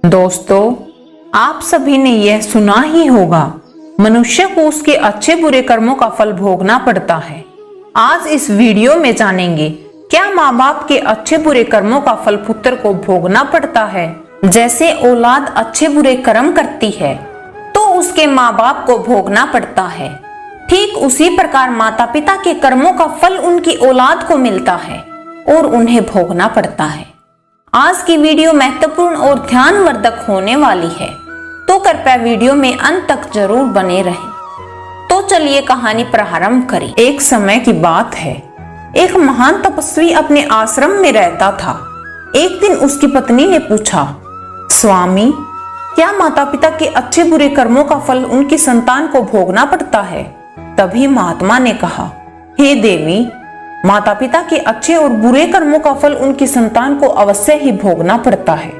दोस्तों, आप सभी ने यह सुना ही होगा, मनुष्य को उसके अच्छे बुरे कर्मों का फल भोगना पड़ता है। आज इस वीडियो में जानेंगे क्या माँ बाप के अच्छे बुरे कर्मों का फल पुत्र को भोगना पड़ता है। जैसे औलाद अच्छे बुरे कर्म करती है तो उसके माँ बाप को भोगना पड़ता है, ठीक उसी प्रकार माता पिता के कर्मों का फल उनकी औलाद को मिलता है और उन्हें भोगना पड़ता है। आज की वीडियो महत्वपूर्ण और ध्यानवर्धक होने वाली है, तो कृपया वीडियो में अंत तक जरूर बने रहें। तो चलिए कहानी प्रारंभ करें। एक समय की बात है, एक महान तपस्वी अपने आश्रम में रहता था। एक दिन उसकी पत्नी ने पूछा, स्वामी, क्या माता पिता के अच्छे बुरे कर्मों का फल उनकी संतान को भोगना पड़ता है? तभी महात्मा ने कहा, हे देवी, माता पिता के अच्छे और बुरे कर्मों का फल उनकी संतान को अवश्य ही भोगना पड़ता है।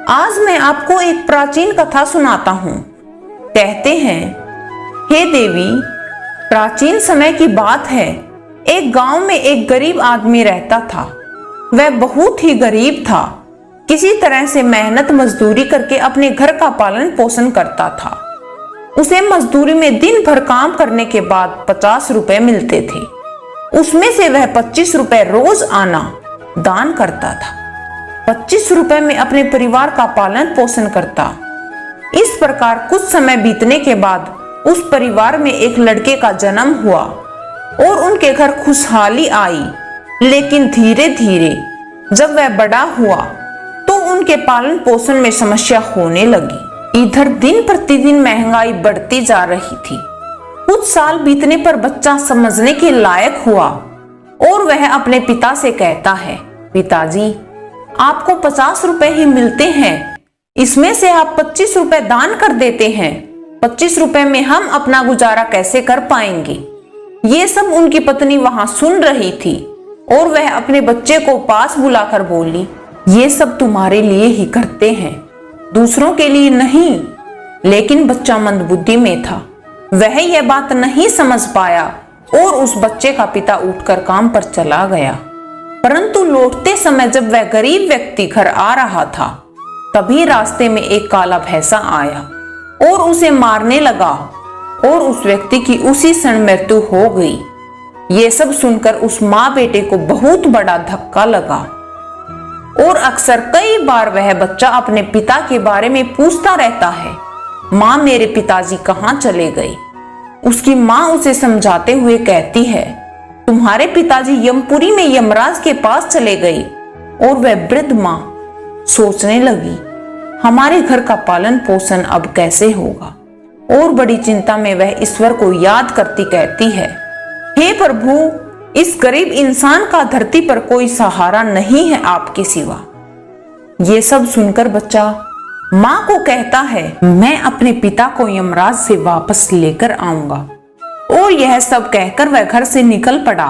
आज मैं आपको एक प्राचीन कथा सुनाता हूँ। कहते हैं, हे देवी, प्राचीन समय की बात है, एक गांव में एक गरीब आदमी रहता था। वह बहुत ही गरीब था, किसी तरह से मेहनत मजदूरी करके अपने घर का पालन पोषण करता था। उसे मजदूरी में दिन भर काम करने के बाद 50 रुपए मिलते थे। उसमें से वह 25 रुपए रोज आना दान करता था। 25 रुपए में अपने परिवार का पालन पोषण करता। इस प्रकार कुछ समय बीतने के बाद उस परिवार में एक लड़के का जन्म हुआ और उनके घर खुशहाली आई। लेकिन धीरे धीरे जब वह बड़ा हुआ तो उनके पालन पोषण में समस्या होने लगी। इधर दिन प्रतिदिन महंगाई बढ़ती जा रही थी। कुछ साल बीतने पर बच्चा समझने के लायक हुआ और वह अपने पिता से कहता है, पिताजी, आपको 50 रुपए ही मिलते हैं, इसमें से आप 25 रुपए दान कर देते हैं। 25 रुपए में हम अपना गुजारा कैसे कर पाएंगे? ये सब उनकी पत्नी वहां सुन रही थी और वह अपने बच्चे को पास बुलाकर बोली, ये सब तुम्हारे लिए ही करते हैं, दूसरों के लिए नहीं। लेकिन बच्चा मंदबुद्धि में था, वह यह बात नहीं समझ पाया और उस बच्चे का पिता उठकर काम पर चला गया। परंतु लौटते समय जब वह गरीब व्यक्ति घर आ रहा था, तभी रास्ते में एक काला भैंसा आया और उसे मारने लगा और उस व्यक्ति की उसी क्षण मृत्यु हो गई। ये सब सुनकर उस माँ बेटे को बहुत बड़ा धक्का लगा और अक्सर कई बार वह बच्चा अपने पिता के बारे में पूछता रहता है, माँ, मेरे पिताजी कहाँ चले गए? उसकी माँ उसे समझाते हुए कहती है, तुम्हारे पिताजी यमपुरी में यमराज के पास चले गए। और वह वृद्ध माँ सोचने लगी, हमारे घर का पालन पोषण अब कैसे होगा? और बड़ी चिंता में वह ईश्वर को याद करती कहती है, हे प्रभु, इस गरीब इंसान का धरती पर कोई सहारा नहीं है आपके सिवा। ये सब सुनकर बच्चा माँ को कहता है, मैं अपने पिता को यमराज से वापस लेकर आऊंगा। और यह सब कहकर वह घर से निकल पड़ा।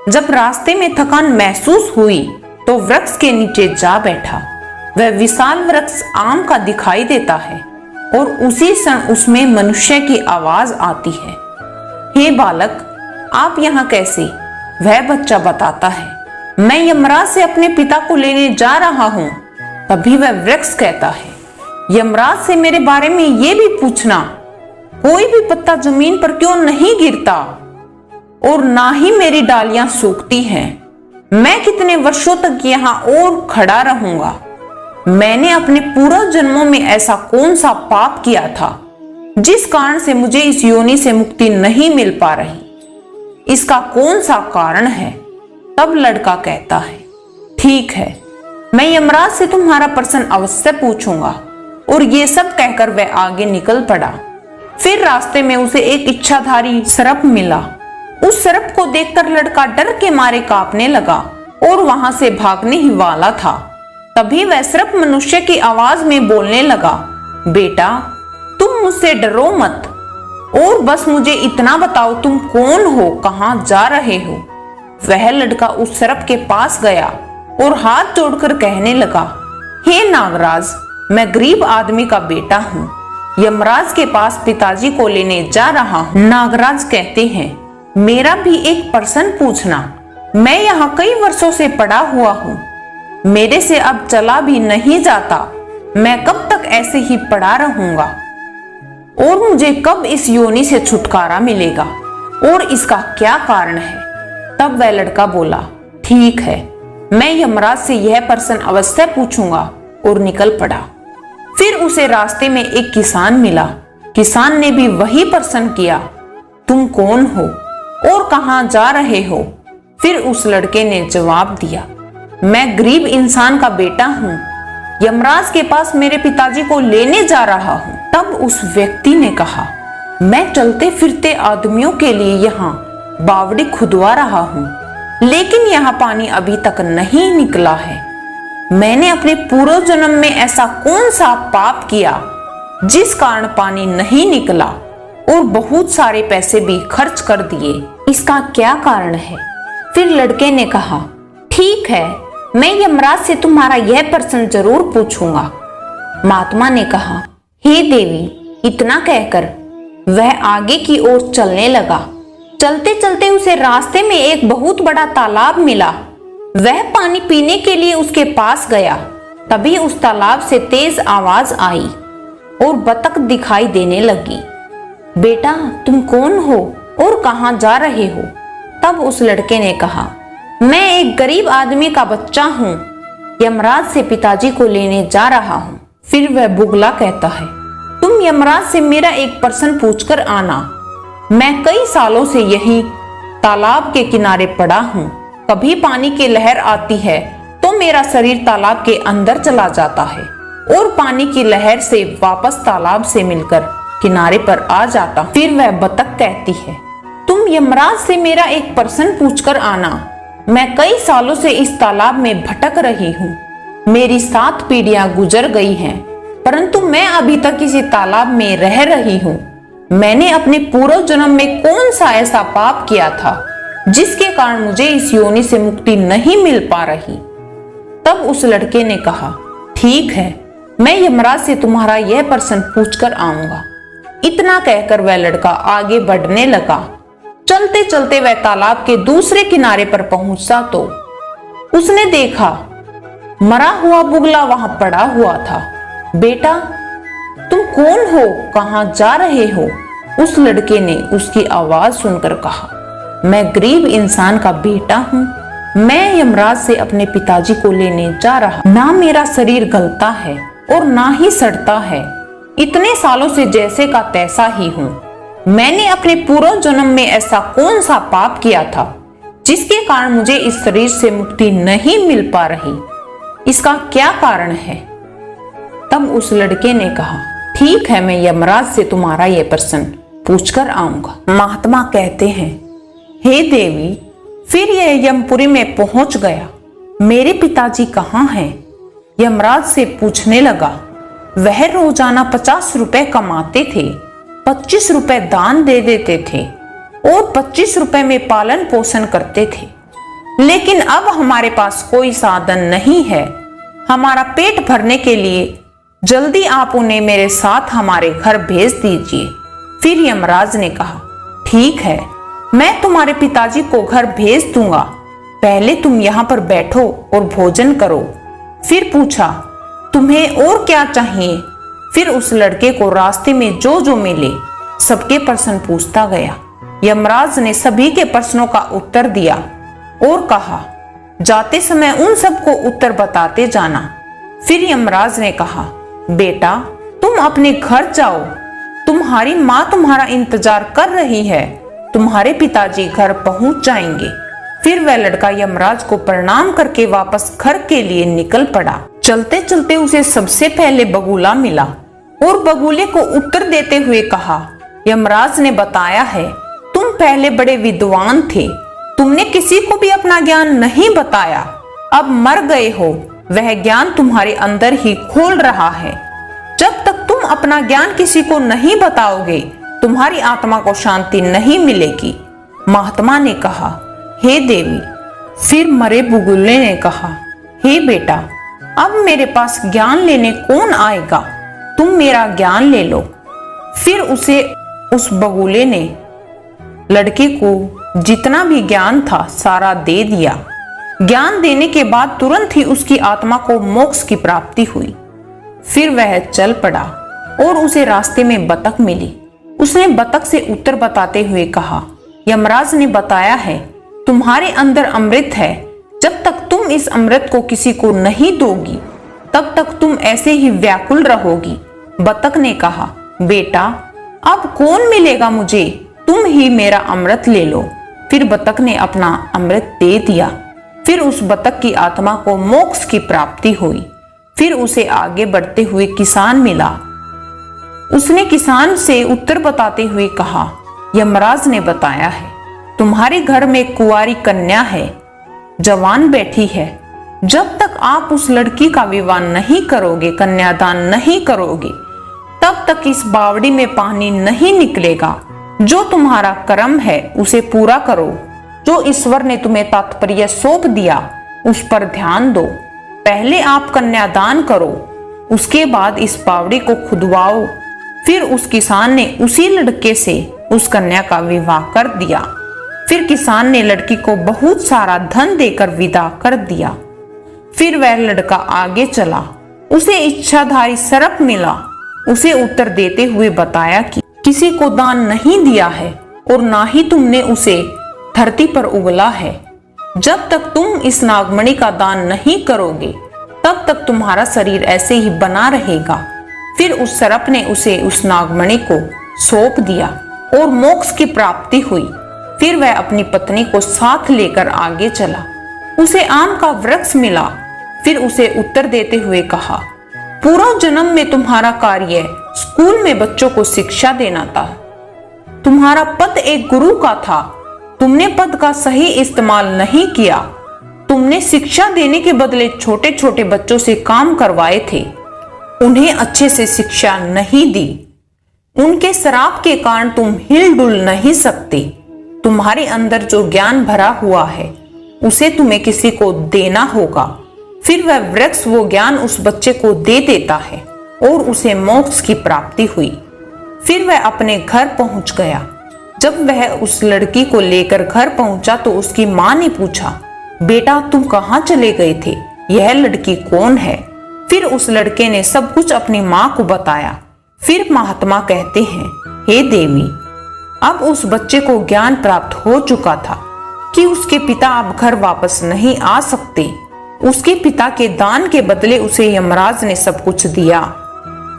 जब रास्ते में थकान महसूस हुई तो वृक्ष के नीचे जा बैठा। वह विशाल वृक्ष आम का दिखाई देता है और उसी क्षण उसमें मनुष्य की आवाज आती है, हे बालक, आप यहाँ कैसे? वह बच्चा बताता है, मैं यमराज से अपने पिता को लेने जा रहा हूँ। तभी वह वृक्ष कहता है, यमराज से मेरे बारे में ये भी पूछना, कोई भी पत्ता जमीन पर क्यों नहीं गिरता और ना ही मेरी डालियां सूखती हैं। मैं कितने वर्षों तक यहाँ और खड़ा रहूंगा? मैंने अपने पूर्व जन्मों में ऐसा कौन सा पाप किया था जिस कारण से मुझे इस योनि से मुक्ति नहीं मिल पा रही? इसका कौन सा कारण है? तब लड़का कहता है, ठीक है, मैं यमराज से तुम्हारा प्रश्न अवश्य पूछूंगा। और ये सब कहकर वह आगे निकल पड़ा। फिर रास्ते में उसे एक इच्छाधारी सर्प मिला। उस सर्प को देखकर लड़का डर के मारे कांपने लगा और वहां से भागने ही वाला था। तभी वह सर्प मनुष्य की आवाज में बोलने लगा, बेटा, तुम मुझसे डरो मत और बस मुझे इतना बताओ, तुम कौन हो, कहाँ जा रहे हो? वह लड़का उस सर्प के पास गया और हाथ जोड़कर कहने लगा, हे नागराज, मैं गरीब आदमी का बेटा हूँ, यमराज के पास पिताजी को लेने जा रहा हूँ। नागराज कहते हैं, मेरा भी एक प्रश्न पूछना, मैं यहाँ कई वर्षों से पड़ा हुआ हूँ, मेरे से अब चला भी नहीं जाता मैं कब तक ऐसे ही पड़ा रहूंगा और मुझे कब इस योनि से छुटकारा मिलेगा और इसका क्या कारण है। तब वह लड़का बोला, ठीक है, मैं यमराज से यह प्रश्न अवश्य पूछूंगा, और निकल पड़ा। फिर उसे रास्ते में एक किसान मिला। किसान ने भी वही प्रश्न किया, तुम कौन हो और कहां जा रहे हो। फिर उस लड़के ने जवाब दिया, मैं गरीब इंसान का बेटा हूं, यमराज के पास मेरे पिताजी को लेने जा रहा हूं। तब उस व्यक्ति ने कहा, मैं चलते फिरते आदमियों के लिए यहाँ बावड़ी खुदवा रहा हूँ, लेकिन यहाँ पानी अभी तक नहीं निकला है। मैंने अपने पूर्व जन्म में ऐसा कौन सा पाप किया जिस कारण पानी नहीं निकला और बहुत सारे पैसे भी खर्च कर दिए, इसका क्या कारण है। फिर लड़के ने कहा, ठीक है, मैं यमराज से तुम्हारा यह प्रश्न जरूर पूछूंगा। महात्मा ने कहा, हे देवी। इतना कहकर वह आगे की ओर चलने लगा। चलते चलते उसे रास्ते में एक बहुत बड़ा तालाब मिला। वह पानी पीने के लिए उसके पास गया। तभी उस तालाब से तेज आवाज आई और बतख दिखाई देने लगी। बेटा, तुम कौन हो और कहां जा रहे हो। तब उस लड़के ने कहा, मैं एक गरीब आदमी का बच्चा हूँ, यमराज से पिताजी को लेने जा रहा हूँ। फिर वह बुगला कहता है, तुम यमराज से मेरा एक प्रश्न पूछकर आना। मैं कई सालों से यही तालाब के किनारे पड़ा हूँ। कभी पानी की लहर आती है तो मेरा शरीर तालाब के अंदर चला जाता है और पानी की लहर से वापस तालाब से मिलकर किनारे पर आ जाता। फिर वह बतख कहती है, तुम यमराज से मेरा एक प्रश्न पूछकर आना। मैं कई सालों से इस तालाब में भटक रही हूँ। मेरी 7 पीढ़ियां गुजर गई हैं, परंतु मैं अभी तक इसी तालाब में रह रही हूँ। मैंने अपने पूर्व जन्म में कौन सा ऐसा पाप किया था जिसके कारण मुझे इस योनि से मुक्ति नहीं मिल पा रही। तब उस लड़के ने कहा, ठीक है, मैं यमराज से तुम्हारा यह प्रश्न पूछकर आऊंगा। इतना कहकर वह लड़का आगे बढ़ने लगा। चलते चलते वह तालाब के दूसरे किनारे पर पहुंचा तो उसने देखा मरा हुआ बुगला वहां पड़ा हुआ था। बेटा, तुम कौन हो, कहां जा रहे हो। उस लड़के ने उसकी आवाज सुनकर कहा, मैं गरीब इंसान का बेटा हूँ। मैं यमराज से अपने पिताजी को लेने जा रहा। ना मेरा शरीर गलता है और ना ही सड़ता है। इतने सालों से जैसे का तैसा ही हूँ। मैंने अपने पूर्व जन्म में ऐसा कौन सा पाप किया था जिसके कारण मुझे इस शरीर से मुक्ति नहीं मिल पा रही। इसका क्या कारण है। तब उस लड़के ने कहा, ठीक है, मैं यमराज से तुम्हारा यह प्रश्न पूछकर आऊंगा। महात्मा कहते हैं, हे देवी, फिर यह यमपुरी में पहुंच गया। मेरे पिताजी कहाँ हैं? यमराज से पूछने लगा। वह रोजाना 50 रुपए कमाते थे, 25 रुपए दान दे देते थे और 25 रुपए में पालन पोषण करते थे। लेकिन अब हमारे पास कोई साधन नहीं है। हमारा पेट भरने के लिए जल्दी आप उन्हें मेरे साथ हमारे घर भेज दीजिए। फिर यमराज ने कहा, ठीक है, मैं तुम्हारे पिताजी को घर भेज दूंगा। पहले तुम यहाँ पर बैठो और भोजन करो। फिर पूछा, तुम्हें और क्या चाहिए। फिर उस लड़के को रास्ते में जो जो मिले सबके प्रश्न पूछता गया। यमराज ने सभी के प्रश्नों का उत्तर दिया और कहा, जाते समय उन सबको उत्तर बताते जाना। फिर यमराज ने कहा, बेटा, तुम अपने घर जाओ, तुम्हारी माँ तुम्हारा इंतजार कर रही है। तुम्हारे पिताजी घर पहुंच जाएंगे। फिर वह लड़का यमराज को प्रणाम करके वापस घर के लिए निकल पड़ा। चलते चलते उसे सबसे पहले बगुला मिला और बगुले को उत्तर देते हुए कहा, यमराज ने बताया है तुम पहले बड़े विद्वान थे, तुमने किसी को भी अपना ज्ञान नहीं बताया। अब मर गए हो, वह ज्ञान तुम्हारे अंदर ही खोल रहा है। जब तक तुम अपना ज्ञान किसी को नहीं बताओगे तुम्हारी आत्मा को शांति नहीं मिलेगी। महात्मा ने कहा, हे देवी। फिर मरे बगुले ने कहा, हे बेटा, अब मेरे पास ज्ञान लेने कौन आएगा, तुम मेरा ज्ञान ले लो। फिर उस बगुले ने लड़के को जितना भी ज्ञान था सारा दे दिया। ज्ञान देने के बाद तुरंत ही उसकी आत्मा को मोक्ष की प्राप्ति हुई। फिर वह चल पड़ा और उसे रास्ते में बतख मिली। उसने बतख से उत्तर बताते हुए कहा, यमराज ने बताया है तुम्हारे अंदर अमृत है। जब तक तुम इस अमृत को किसी को नहीं दोगी तब तक तुम ऐसे ही व्याकुल रहोगी। बतख ने कहा, बेटा अब कौन मिलेगा मुझे, तुम ही मेरा अमृत ले लो। फिर बतख ने अपना अमृत दे दिया। फिर उस बतख की आत्मा को मोक्ष की प्राप्ति हुई। फिर उसे आगे बढ़ते हुए किसान मिला। उसने किसान से उत्तर बताते हुए कहा, यमराज ने बताया है तुम्हारे घर में कुंवारी कन्या है, जवान बैठी है। जब तक आप उस लड़की का विवाह नहीं करोगे, कन्यादान नहीं करोगे, तब तक इस बावड़ी में पानी नहीं निकलेगा। जो तुम्हारा कर्म है उसे पूरा करो। जो ईश्वर ने तुम्हें तात्पर्य सौंप दिया उस पर ध्यान दो। पहले आप कन्यादान करो, उसके बाद इस बावड़ी को खुदवाओ। फिर उस किसान ने उसी लड़के से उस कन्या का विवाह कर दिया। फिर किसान ने लड़की को बहुत सारा धन देकर विदा कर दिया। फिर वह लड़का आगे चला। उसे इच्छाधारी सर्प मिला। उसे उत्तर देते हुए बताया कि किसी को दान नहीं दिया है और ना ही तुमने उसे धरती पर उगला है। जब तक तुम इस नागमणि का दान नहीं करोगे तब तक तुम्हारा शरीर ऐसे ही बना रहेगा। फिर उस सर्प ने उसे उस नागमणि को सौंप दिया और मोक्ष की प्राप्ति हुई। फिर वह अपनी पत्नी को साथ लेकर आगे चला। उसे आम का वृक्ष मिला। फिर उसे उत्तर देते हुए कहा, पूर्व जन्म में तुम्हारा कार्य स्कूल में बच्चों को शिक्षा देना था। तुम्हारा पद एक गुरु का था। तुमने पद का सही इस्तेमाल नहीं किया। तुमने शिक्षा देने के बदले छोटे छोटे बच्चों से काम करवाए थे, उन्हें अच्छे से शिक्षा नहीं दी। उनके श्राप के कारण तुम हिलडुल नहीं सकते। तुम्हारे अंदर जो ज्ञान भरा हुआ है उसे तुम्हें किसी को देना होगा। फिर वह वृक्ष वो ज्ञान उस बच्चे को दे देता है और उसे मोक्ष की प्राप्ति हुई। फिर वह अपने घर पहुंच गया। जब वह उस लड़की को लेकर घर पहुंचा तो उसकी मां ने पूछा, बेटा तुम कहाँ चले गए थे, यह लड़की कौन है? फिर उस लड़के ने सब कुछ अपनी मां को बताया। फिर महात्मा कहते हैं, हे देवी, अब उस बच्चे को ज्ञान प्राप्त हो चुका था कि उसके पिता अब घर वापस नहीं आ सकते। उसके पिता के दान के बदले उसे यमराज ने सब कुछ दिया।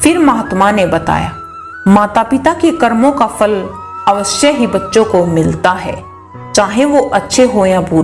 फिर महात्मा ने बताया, माता पिता के कर्मों का फल अवश्य ही बच्चों को मिलता है, चाहे वो अच्छे हो या बुरे।